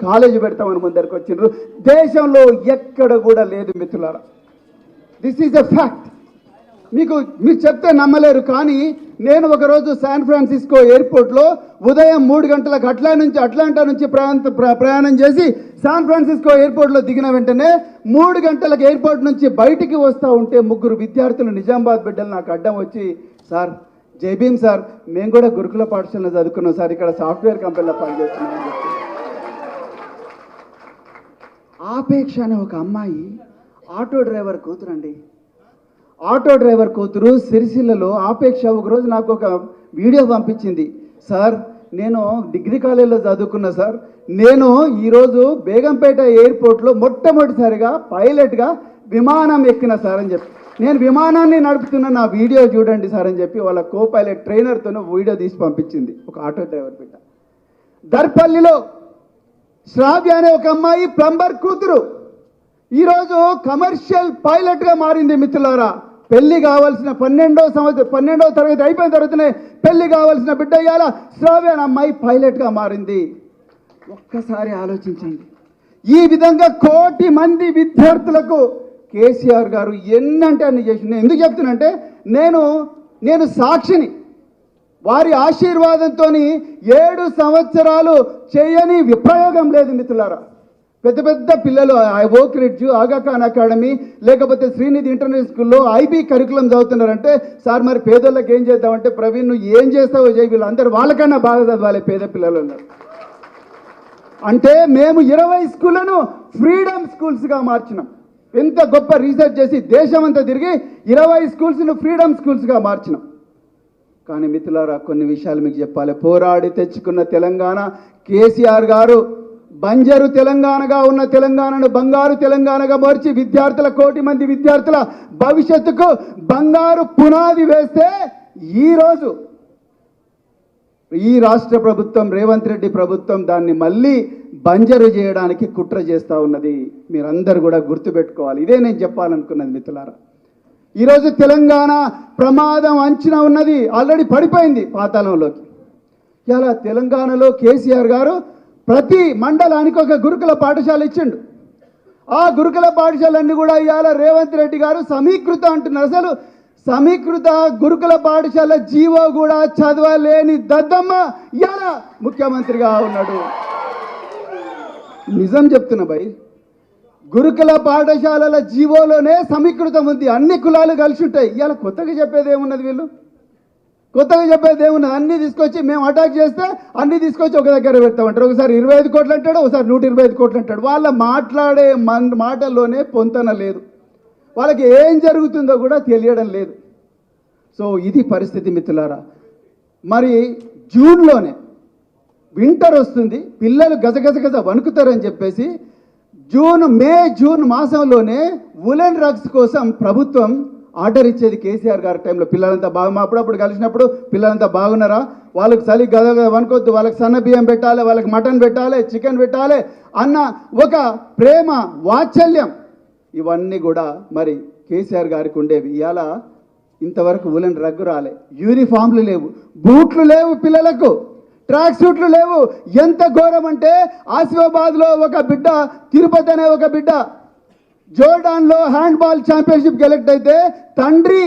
College పెడతామని ముందరికి వచ్చిండ్రు. దేశంలో ఎక్కడ కూడా లేదు మిత్రులారా. This is a fact. మీరు చెప్తే నమ్మలేరు, కానీ నేను ఒకరోజు శాన్ ఫ్రాన్సిస్కో ఎయిర్పోర్ట్లో ఉదయం 3 గంటలకు అట్లాంటా నుంచి ప్రయాణం చేసి శాన్ ఫ్రాన్సిస్కో ఎయిర్పోర్ట్లో దిగిన వెంటనే 3 గంటలకు ఎయిర్పోర్ట్ నుంచి బయటికి వస్తూ ఉంటే 3 విద్యార్థులు నిజామాబాద్ బిడ్డలు నాకు అడ్డం వచ్చి, సార్ జై భీమ్ సార్, మేము కూడా గురుకుల పాఠశాలలో చదువుకున్నాం సార్, ఇక్కడ సాఫ్ట్వేర్ కంపెనీలో పనిచేస్తున్నామని చెప్పి. ఆపేక్ష అనే ఒక అమ్మాయి ఆటో డ్రైవర్ కూతురండి. ఆటో డ్రైవర్ కూతురు సిరిసిల్లలో ఆపేక్ష ఒకరోజు నాకు ఒక వీడియో పంపించింది. సార్ నేను డిగ్రీ కాలేజీలో చదువుకున్నా సార్, నేను ఈరోజు బేగంపేట ఎయిర్పోర్ట్లో మొట్టమొదటిసారిగా పైలట్గా విమానం ఎక్కిన సార్ అని చెప్పి, నేను విమానాన్ని నడుపుతున్న నా వీడియో చూడండి సార్ అని చెప్పి వాళ్ళ కో పైలట్ ట్రైనర్తో వీడియో తీసి పంపించింది ఒక ఆటో డ్రైవర్ బిడ్డ. దర్పల్లిలో శ్రావ్య అనే ఒక అమ్మాయి ప్లంబర్ కూతురు ఈరోజు కమర్షియల్ పైలట్గా మారింది మిత్రులారా. పెళ్లి కావాల్సిన 12వ తరగతి అయిపోయిన తర్వాతనే పెళ్లి కావాల్సిన బిడ్డ ఇవాళ శ్రావ్య అనే అమ్మాయి పైలట్గా మారింది. ఒక్కసారి ఆలోచించండి. ఈ విధంగా 1 కోటి మంది విద్యార్థులకు కేసీఆర్ గారు ఎన్నంటే అన్ని చేసింది. నేను ఎందుకు చెప్తున్నానంటే నేను సాక్షిని. వారి ఆశీర్వాదంతో 7 సంవత్సరాలు చేయని విప్రయోగం లేదు మిత్రులారా. పెద్ద పెద్ద పిల్లలు ఓక్ రిడ్జ్, ఆగాఖాన్ అకాడమీ, లేకపోతే శ్రీనిధి ఇంటర్నేషనల్ స్కూల్లో ఐబీ కరికులం చదువుతున్నారంటే, సార్ మరి పేదోళ్ళకి ఏం చేద్దామంటే, ప్రవీణ్ నువ్వు ఏం చేస్తావో చేయి, వీళ్ళందరూ వాళ్ళకన్నా బాగా చదవాలి పేద పిల్లలు ఉన్నారు అంటే. మేము 20 స్కూళ్ళను ఫ్రీడమ్ స్కూల్స్గా మార్చినాం. ఎంత గొప్ప రీసెర్చ్ చేసి దేశమంతా తిరిగి 20 స్కూల్స్ను ఫ్రీడమ్ స్కూల్స్గా మార్చినాం. కానీ మిత్రులారా, కొన్ని విషయాలు మీకు చెప్పాలి. పోరాడి తెచ్చుకున్న తెలంగాణ కేసీఆర్ గారు బంజరు తెలంగాణగా ఉన్న తెలంగాణను బంగారు తెలంగాణగా మార్చి 1 కోటి మంది విద్యార్థుల భవిష్యత్తుకు బంగారు పునాది వేస్తే ఈరోజు ఈ రాష్ట్ర ప్రభుత్వం, రేవంత్ రెడ్డి ప్రభుత్వం దాన్ని మళ్ళీ బంజరు చేయడానికి కుట్ర చేస్తూ ఉన్నది. మీరందరూ కూడా గుర్తుపెట్టుకోవాలి. ఇదే నేను చెప్పాలనుకున్నది మిత్రులారా. ఈరోజు తెలంగాణ ప్రమాదం అంచనా ఉన్నది, ఆల్రెడీ పడిపోయింది పాతాళంలోకి. ఇలా తెలంగాణలో కేసీఆర్ గారు ప్రతి మండలానికి ఒక గురుకుల పాఠశాల ఇచ్చిండు. ఆ గురుకుల పాఠశాలన్నీ కూడా ఇవాళ రేవంత్ రెడ్డి గారు సమీకృత అంటున్నారు. అసలు సమీకృత గురుకుల పాఠశాల జీవో కూడా చదవలేని దద్దమ్మ ఇవాళ ముఖ్యమంత్రిగా ఉన్నాడు. నిజం చెప్తున్నా భయ్, గురుకుల పాఠశాలల జీవోలోనే సమీకృతం ఉంది. అన్ని కులాలు కలిసి ఉంటాయి. ఇవాళ కొత్తగా చెప్పేది ఏమున్నది, వీళ్ళు కొత్తగా చెప్పేది ఏమున్నది? అన్నీ తీసుకొచ్చి మేము అటాక్ చేస్తే అన్నీ తీసుకొచ్చి ఒక దగ్గర పెడతామంటారు. ఒకసారి 25 కోట్లు అంటాడు, ఒకసారి 125 కోట్లు అంటాడు. వాళ్ళ మాట్లాడే మాటల్లోనే పొంతన లేదు. వాళ్ళకి ఏం జరుగుతుందో కూడా తెలియడం లేదు. సో ఇది పరిస్థితి మిత్రులారా. మరి జూన్లోనే వింటర్ వస్తుంది, పిల్లలు గజగజ వణుకుతారని చెప్పేసి మే జూన్ మాసంలోనే ఉలెన్ రగ్స్ కోసం ప్రభుత్వం ఆర్డర్ ఇచ్చేది కేసీఆర్ గారి టైంలో. పిల్లలంతా బాగా అప్పుడప్పుడు కలిసినప్పుడు పిల్లలంతా బాగున్నారా, వాళ్ళకి చలి గదగద వనుకోద్దు, వాళ్ళకి సన్న బియ్యం పెట్టాలి, వాళ్ళకి మటన్ పెట్టాలి, చికెన్ పెట్టాలి అన్న ఒక ప్రేమ వాత్సల్యం ఇవన్నీ కూడా మరి కేసీఆర్ గారికి ఉండేవి. ఇవాళ ఇంతవరకు ఉలెన్ రగ్గు రాలే, యూనిఫామ్లు లేవు, బూట్లు లేవు, పిల్లలకు ట్రాక్ సూట్లు లేవు. ఎంత ఘోరం అంటే ఆసిఫాబాద్లో ఒక బిడ్డ, తిరుపతి అనే ఒక బిడ్డ జోర్డాన్లో హ్యాండ్బాల్ ఛాంపియన్షిప్ సెలెక్ట్ అయితే తండ్రి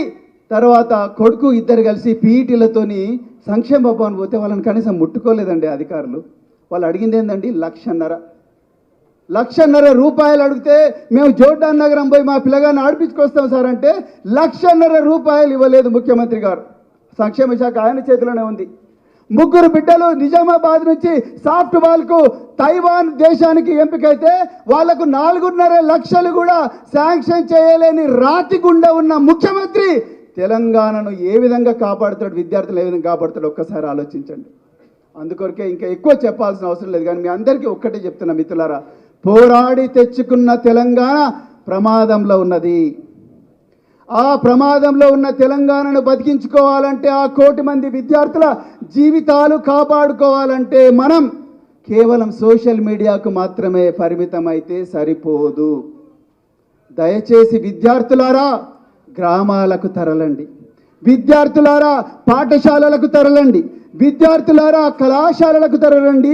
తర్వాత కొడుకు ఇద్దరు కలిసి పీఈటీలతోని సంక్షేమ భవన్ పోతే వాళ్ళని కనీసం ముట్టుకోలేదండి అధికారులు. వాళ్ళు అడిగింది ఏంటండి, 1,50,000 రూపాయలు అడిగితే మేము జోర్డాన్ నగరం పోయి మా పిల్లగాన్ని ఆడిపించుకొస్తాం సార్ అంటే 1,50,000 రూపాయలు ఇవ్వలేదు ముఖ్యమంత్రి గారు. సంక్షేమ శాఖ ఆయన చేతిలోనే ఉంది. 3 బిడ్డలు నిజామాబాద్ నుంచి సాఫ్ట్ బాల్కు తైవాన్ దేశానికి ఎంపికైతే వాళ్లకు 4.5 లక్షలు కూడా శాంక్షన్ చేయలేని రాతి గుండె ఉన్న ముఖ్యమంత్రి తెలంగాణను ఏ విధంగా కాపాడుతాడు, విద్యార్థులు ఏ విధంగా కాపాడుతాడు ఒక్కసారి ఆలోచించండి. అందుకొరకే ఇంకా ఎక్కువ చెప్పాల్సిన అవసరం లేదు. కానీ మీ అందరికీ ఒక్కటే చెప్తున్నా మిత్రులారా, పోరాడి తెచ్చుకున్న తెలంగాణ ప్రమాదంలో ఉన్నది. ఆ ప్రమాదంలో ఉన్న తెలంగాణను బతికించుకోవాలంటే, ఆ 1 కోటి మంది విద్యార్థుల జీవితాలు కాపాడుకోవాలంటే మనం కేవలం సోషల్ మీడియాకు మాత్రమే పరిమితం అయితే సరిపోదు. దయచేసి విద్యార్థులారా గ్రామాలకు తరలండి, విద్యార్థులారా పాఠశాలలకు తరలండి, విద్యార్థులారా కళాశాలలకు తరలండి,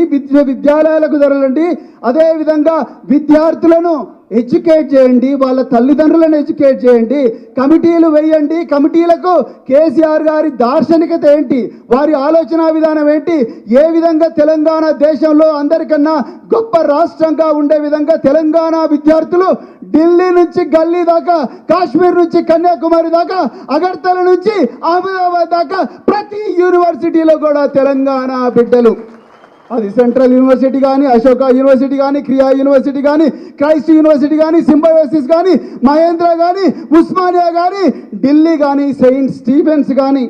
విద్యాలయాలకు తరలండి. అదేవిధంగా విద్యార్థులను ఎడ్యుకేట్ చేయండి, వాళ్ళ తల్లిదండ్రులను ఎడ్యుకేట్ చేయండి, కమిటీలు వేయండి. కమిటీలకు కేసీఆర్ గారి దార్శనికత ఏంటి, వారి ఆలోచన విధానం ఏంటి, ఏ విధంగా తెలంగాణ దేశంలో అందరికన్నా గొప్ప రాష్ట్రంగా ఉండే విధంగా తెలంగాణ విద్యార్థులు ఢిల్లీ నుంచి గల్లీ దాకా, కాశ్మీర్ నుంచి కన్యాకుమారి దాకా, అగర్తల నుంచి అహ్మదాబాద్ దాకా ప్రతి యూనివర్సిటీలో కూడా తెలంగాణ బిడ్డలు, అది సెంట్రల్ యూనివర్సిటీ కానీ, అశోక యూనివర్సిటీ కానీ, క్రియా యూనివర్సిటీ కానీ, క్రైస్ట్ యూనివర్సిటీ కానీ, సింబయోసిస్ కానీ, మహేంద్ర కానీ, ఉస్మానియా కానీ, ఢిల్లీ కానీ, సెయింట్ స్టీఫెన్స్ కానీ,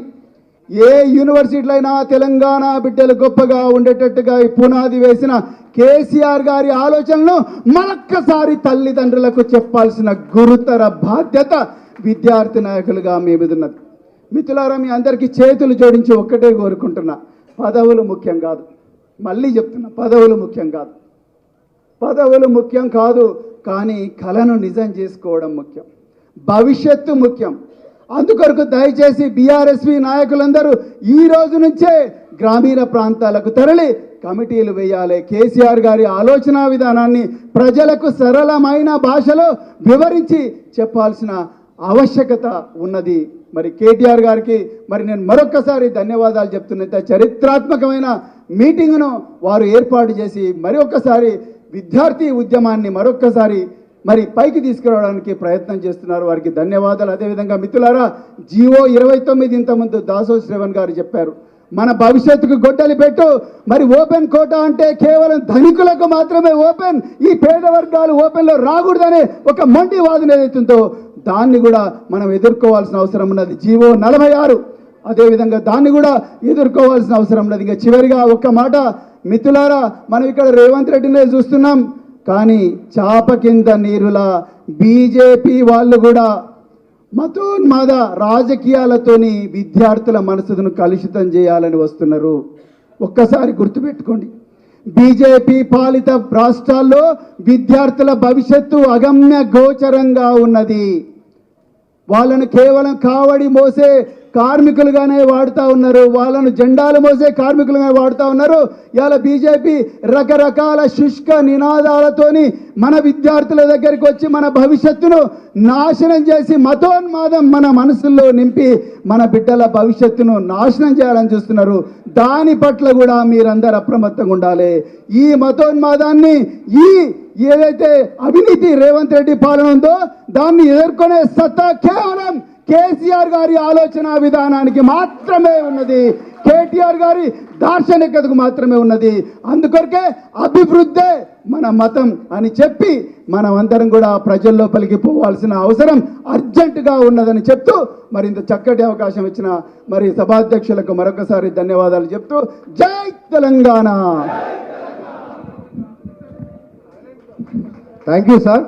ఏ యూనివర్సిటీలో అయినా తెలంగాణ బిడ్డలు గొప్పగా ఉండేటట్టుగా ఈ పునాది వేసిన కేసీఆర్ గారి ఆలోచనలను మరొక్కసారి తల్లిదండ్రులకు చెప్పాల్సిన గురుతర బాధ్యత విద్యార్థి నాయకులుగా మీ మీద ఉన్నది. మిత్రులారా, మీ అందరికీ చేతులు జోడించి ఒక్కటే కోరుకుంటున్నా, పదవులు ముఖ్యం కాదు. మళ్ళీ చెప్తున్నా, పదవులు ముఖ్యం కాదు, పదవులు ముఖ్యం కాదు, కానీ కళను నిజం చేసుకోవడం ముఖ్యం, భవిష్యత్తు ముఖ్యం. అందుకొరకు దయచేసి బీఆర్ఎస్వి నాయకులందరూ ఈ రోజు నుంచే గ్రామీణ ప్రాంతాలకు తరలి కమిటీలు వేయాలి. కేసీఆర్ గారి ఆలోచన విధానాన్ని ప్రజలకు సరళమైన భాషలో వివరించి చెప్పాల్సిన ఆవశ్యకత ఉన్నది. మరి కేటీఆర్ గారికి మరి నేను మరొక్కసారి ధన్యవాదాలు చెప్తున్నా. చరిత్రాత్మకమైన మీటింగ్ను వారు ఏర్పాటు చేసి మరి ఒక్కసారి విద్యార్థి ఉద్యమాన్ని మరొక్కసారి మరి పైకి తీసుకురావడానికి ప్రయత్నం చేస్తున్నారు. వారికి ధన్యవాదాలు. అదేవిధంగా మిత్రులారా, జీవో 29 ఇంతకుముందు దాసో శ్రవణ్ గారు చెప్పారు, మన భవిష్యత్తుకు గొడ్డలి పెట్టు. మరి ఓపెన్ కోటా అంటే కేవలం ధనికులకు మాత్రమే ఓపెన్, ఈ పేద వర్గాలు ఓపెన్లో రాకూడదనే ఒక మొండి వాదన ఏదైతుందో దాన్ని కూడా మనం ఎదుర్కోవాల్సిన అవసరం ఉన్నది. జీవో 46 అదేవిధంగా దాన్ని కూడా ఎదుర్కోవాల్సిన అవసరం ఉన్నది. ఇంకా చివరిగా ఒక్క మాట మిత్రులారా, మనం ఇక్కడ రేవంత్ రెడ్డినే చూస్తున్నాం, కానీ చాప కింద నీరులా బీజేపీ వాళ్ళు కూడా మతోన్మాద రాజకీయాలతోని విద్యార్థుల మనసును కలుషితం చేయాలని వస్తున్నారు. ఒక్కసారి గుర్తుపెట్టుకోండి, బీజేపీ పాలిత రాష్ట్రాల్లో విద్యార్థుల భవిష్యత్తు అగమ్య గోచరంగా ఉన్నది. వాళ్ళను కేవలం కావడి మోసే కార్మికులుగానే వాడుతూ ఉన్నారు, వాళ్ళను జెండాలు మోసే కార్మికులుగానే వాడుతూ ఉన్నారు. ఇలా బీజేపీ రకరకాల శుష్క నినాదాలతోని మన విద్యార్థుల దగ్గరికి వచ్చి మన భవిష్యత్తును నాశనం చేసి మతోన్మాదం మన మనసుల్లో నింపి మన బిడ్డల భవిష్యత్తును నాశనం చేయాలని చూస్తున్నారు. దాని పట్ల కూడా మీరందరూ అప్రమత్తంగా ఉండాలి. ఈ మతోన్మాదాన్ని, ఈ ఏదైతే అవినీతి రేవంత్ రెడ్డి పాలన ఉందో దాన్ని ఎదుర్కొనే సత్తా కేవలం కేసీఆర్ గారి ఆలోచన విధానానికి మాత్రమే ఉన్నది, కేటీఆర్ గారి దార్శనికతకు మాత్రమే ఉన్నది. అందుకొరకే అభివృద్ధే మన మతం అని చెప్పి మనం అందరం కూడా ప్రజల్లోపలికి పోవాల్సిన అవసరం అర్జెంటుగా ఉన్నదని చెప్తూ మరి ఇంత చక్కటి అవకాశం ఇచ్చిన మరి సభాధ్యక్షులకు మరొకసారి ధన్యవాదాలు చెప్తూ జై తెలంగాణ. Thank you sir.